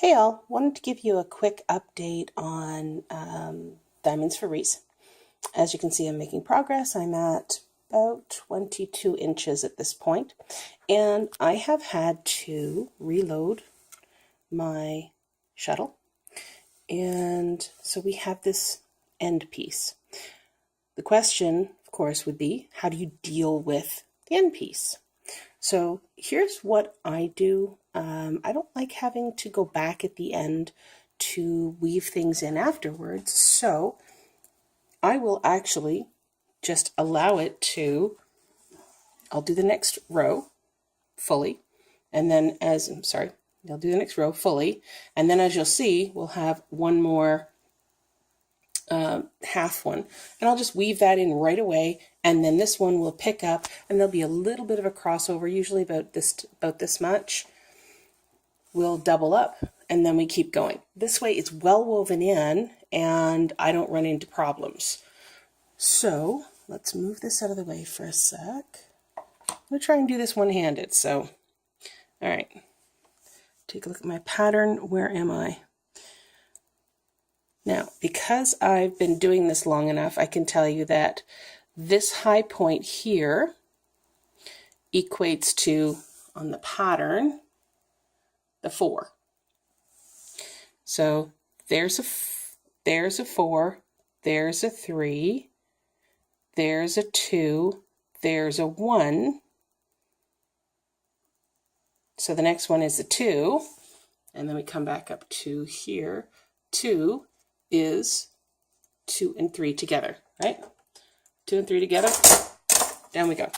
Hey all, wanted to give you a quick update on diamonds for Reese. As you can see, I'm making progress. I'm at about 22 inches at this point, and I have had to reload my shuttle, and so we have this end piece. The question, of course, would be, how do you deal with the end piece? So here's what I do. I don't like having to go back at the end to weave things in afterwards, so I will actually just allow it to, I'll do the next row fully, and then I'll do the next row fully, and then as you'll see, we'll have one more half one, and I'll just weave that in right away, and then this one will pick up, and there'll be a little bit of a crossover, usually about this much. We'll double up, and then we keep going. This way it's well woven in, and I don't run into problems. So let's move this out of the way for a sec. I'm going to try and do this one-handed. So, all right, take a look at my pattern. Where am I? Now, because I've been doing this long enough, I can tell you that this high point here equates to, on the pattern, the 4. So there's a 4, there's a 3, there's a 2, there's a 1. So the next one is a 2, and then we come back up to here. 2 is 2 and 3 together, right? 2 and 3 together, down we go.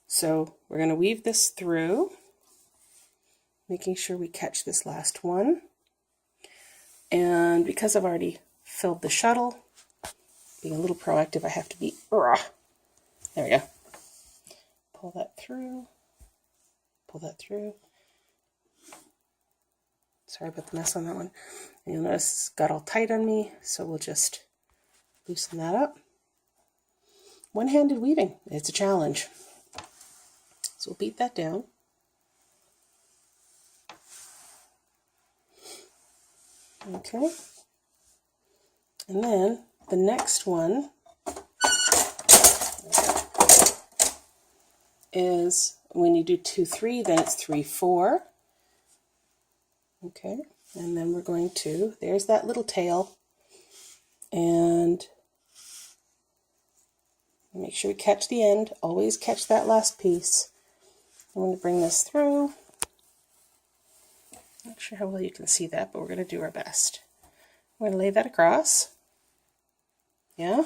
So we're going to weave this through, making sure we catch this last one. And because I've already filled the shuttle, being a little proactive, I have to be, there we go. Pull that through, pull that through. Sorry about the mess on that one. And you'll notice it's got all tight on me, so we'll just loosen that up. One-handed weaving, it's a challenge. So we'll beat that down. Okay. And then the next one is when you do 2, 3, then it's 3, 4. Okay, and then we're going to, there's that little tail, and make sure we catch the end, always catch that last piece. I'm going to bring this through. Not sure how well you can see that, but we're going to do our best. We're going to lay that across. Yeah.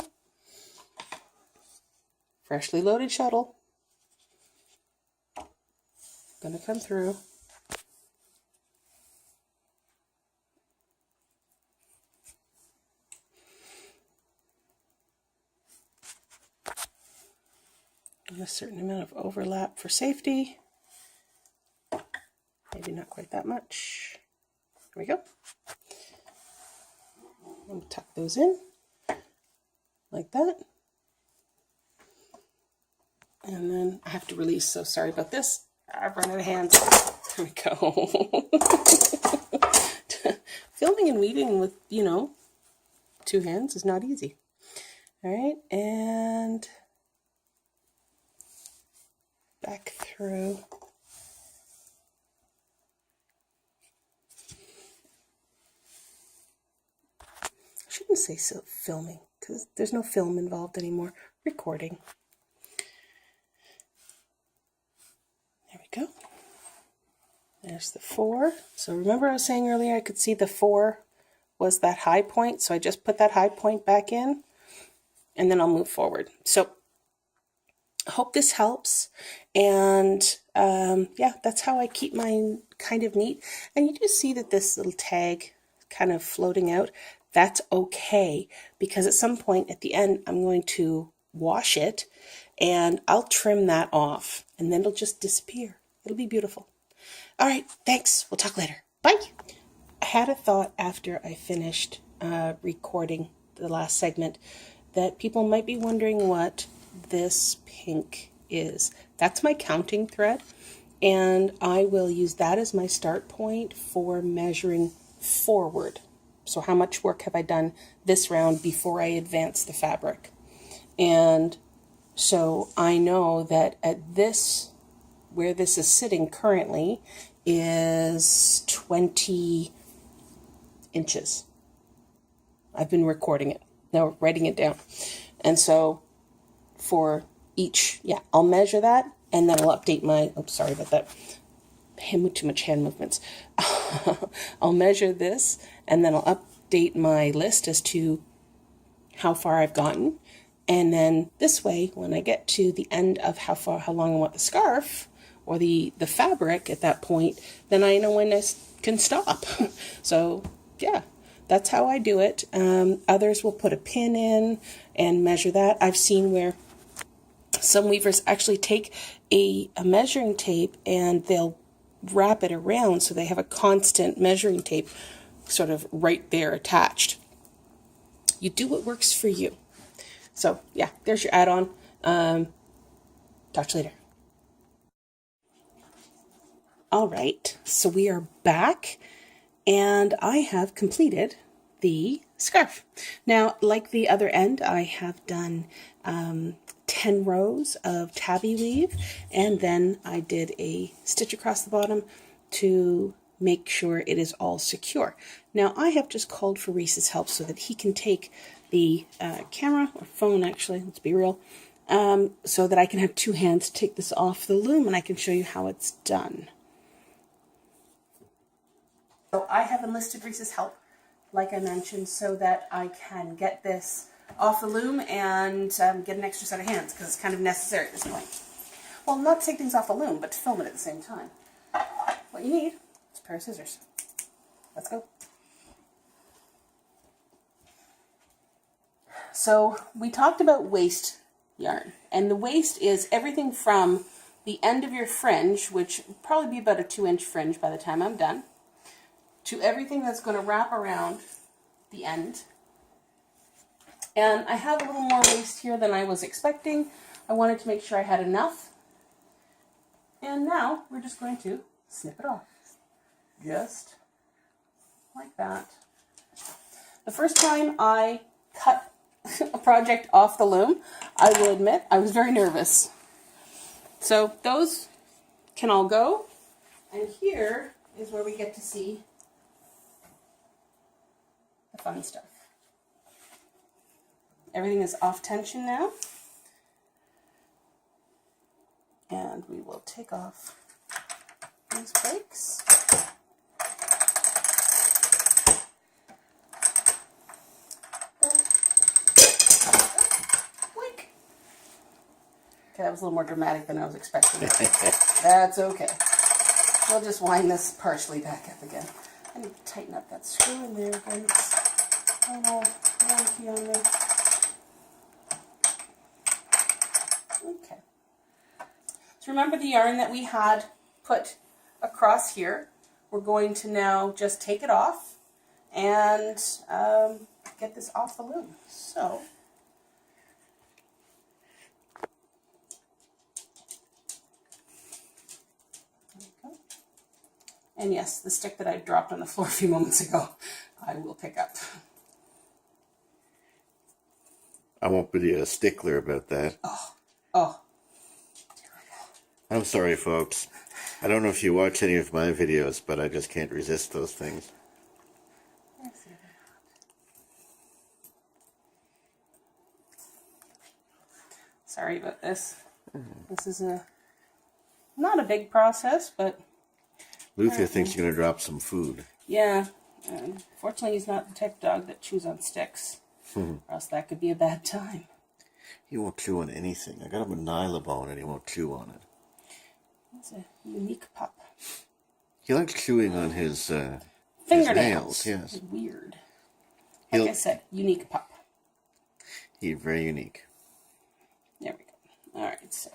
Freshly loaded shuttle. Going to come through. And a certain amount of overlap for safety. Maybe not quite that much. There we go. I'm going to tuck those in like that. And then I have to release, so sorry about this. I've run out of hands. There we go. Filming and weaving with, 2 hands is not easy. All right, and back through. I shouldn't say filming, because there's no film involved anymore. Recording. There we go. There's the 4. So remember I was saying earlier I could see the 4 was that high point, so I just put that high point back in, and then I'll move forward. So I hope this helps, and yeah, that's how I keep mine kind of neat. And you do see that this little tag kind of floating out. That's okay, because at some point at the end I'm going to wash it, and I'll trim that off, and then it'll just disappear. It'll be beautiful. All right, thanks. We'll talk later. Bye. I had a thought after I finished recording the last segment that people might be wondering what this pink is. That's my counting thread. And I will use that as my start point for measuring forward. So how much work have I done this round before I advance the fabric? And so I know that at this, where this is sitting currently, is 20 inches. I've been recording it, now writing it down. And so for each, I'll measure that, and then I'll update my, oh, sorry about that, too much hand movements. I'll measure this, and then I'll update my list as to how far I've gotten. And then this way, when I get to the end of how long I want the scarf or the fabric at that point, then I know when I can stop. So yeah, that's how I do it. Others will put a pin in and measure that. I've seen where some weavers actually take a measuring tape and they'll wrap it around so they have a constant measuring tape sort of right there attached. You do what works for you. So yeah, there's your add-on. Talk to you later. All right, so we are back, and I have completed the scarf. Now, like the other end, I have done 10 rows of tabby weave, and then I did a stitch across the bottom to make sure it is all secure. Now, I have just called for Reese's help so that he can take the camera, or phone actually, let's be real, so that I can have two hands to take this off the loom and I can show you how it's done. So I have enlisted Reese's help, like I mentioned, so that I can get this off the loom and get an extra set of hands, because it's kind of necessary at this point. Well, not to take things off the loom, but to film it at the same time. What you need is a pair of scissors. Let's go. So we talked about waist yarn, and the waist is everything from the end of your fringe, which will probably be about a 2-inch fringe by the time I'm done, to everything that's going to wrap around the end. And I have a little more waist here than I was expecting. I wanted to make sure I had enough. And now we're just going to snip it off. Just like that. The first time I cut a project off the loom, I will admit I was very nervous. So those can all go, and here is where we get to see the fun stuff. Everything is off tension now, and we will take off these breaks. Okay, that was a little more dramatic than I was expecting. That's okay. We'll just wind this partially back up again. I need to tighten up that screw in there again. It's a little wonky on me. Okay. So remember the yarn that we had put across here? We're going to now just take it off and get this off the loom. So and yes, the stick that I dropped on the floor a few moments ago, I will pick up. I won't be a stickler about that. Oh. I'm sorry, folks. I don't know if you watch any of my videos, but I just can't resist those things. Sorry about this. This is not a big process, but Luther thinks you're going to drop some food. yeah. Fortunately, he's not the type of dog that chews on sticks, or else that could be a bad time. He won't chew on anything. I got him a nylabone and he won't chew on it. He's a unique pup. He likes chewing on his Fingernails. His nails, yes. Weird. Like I said, unique pup. He's very unique. There we go. All right, so.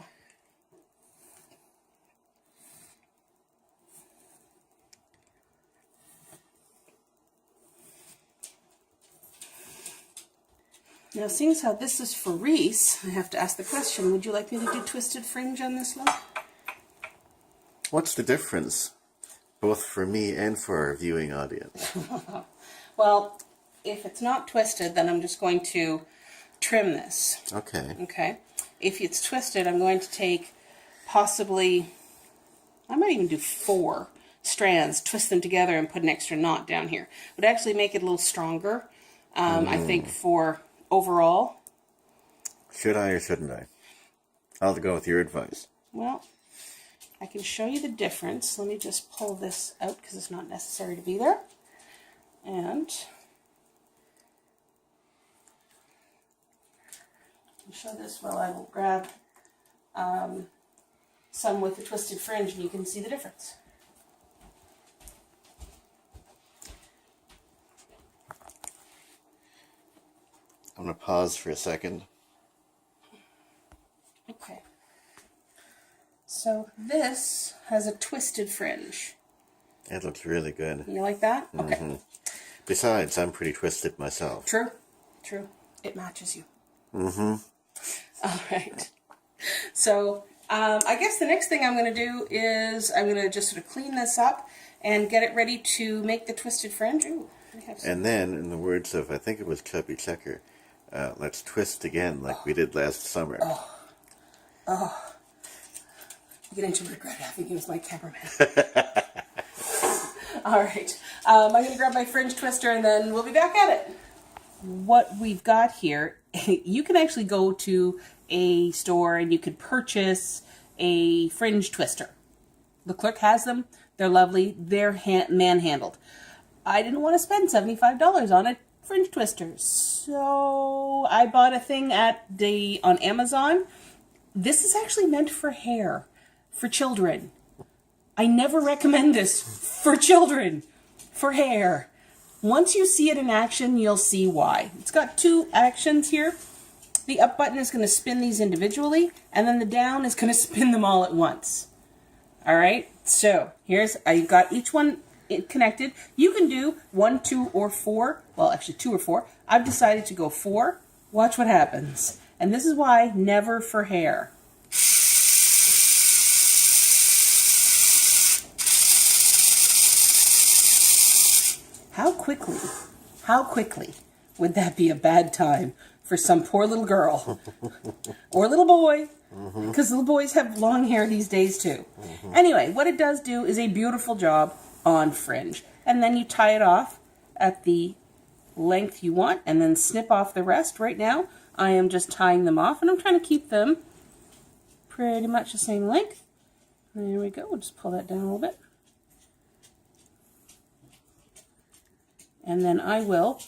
Now, seeing as how this is for Reese, I have to ask the question, would you like me to do twisted fringe on this one? What's the difference, both for me and for our viewing audience? Well, if it's not twisted, then I'm just going to trim this. Okay. Okay. If it's twisted, I'm going to take possibly, I might even do 4 strands, twist them together and put an extra knot down here. Would actually make it a little stronger, I think, for overall. Should I or shouldn't I? I'll go with your advice. Well, I can show you the difference. Let me just pull this out because it's not necessary to be there. And I'll show this while I will grab some with the twisted fringe and you can see the difference. I'm going to pause for a second. Okay. So this has a twisted fringe. It looks really good. You like that? Okay. Mm-hmm. Besides, I'm pretty twisted myself. True. True. It matches you. Mm-hmm. All right. So I guess the next thing I'm going to do is I'm going to just sort of clean this up and get it ready to make the twisted fringe. Ooh, I have some. And then, in the words of, I think it was Chubby Checker, let's twist again like we did last summer. Oh. I'm beginning to regret having used my cameraman. All right. I'm going to grab my fringe twister and then we'll be back at it. What we've got here, you can actually go to a store and you could purchase a fringe twister. The clerk has them. They're lovely. They're man-handled. I didn't want to spend $75 on a fringe twister, so I bought a thing on Amazon. This is actually meant for hair, for children. I never recommend this for children, for hair. Once you see it in action, you'll see why. It's got 2 actions here. The up button is going to spin these individually, and then the down is going to spin them all at once. All right, so I've got each one connected. You can do 1, 2, or 4. Well, actually 2 or 4. I've decided to go 4. Watch what happens. And this is why never for hair. How quickly would that be a bad time for some poor little girl or little boy? Because little boys have long hair these days too. Anyway, what it does do is a beautiful job on fringe. And then you tie it off at the length you want and then snip off the rest. Right now, I am just tying them off and I'm trying to keep them pretty much the same length. There we go. We'll just pull that down a little bit. And then I will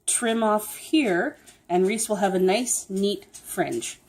trim off here and Reese will have a nice, neat fringe.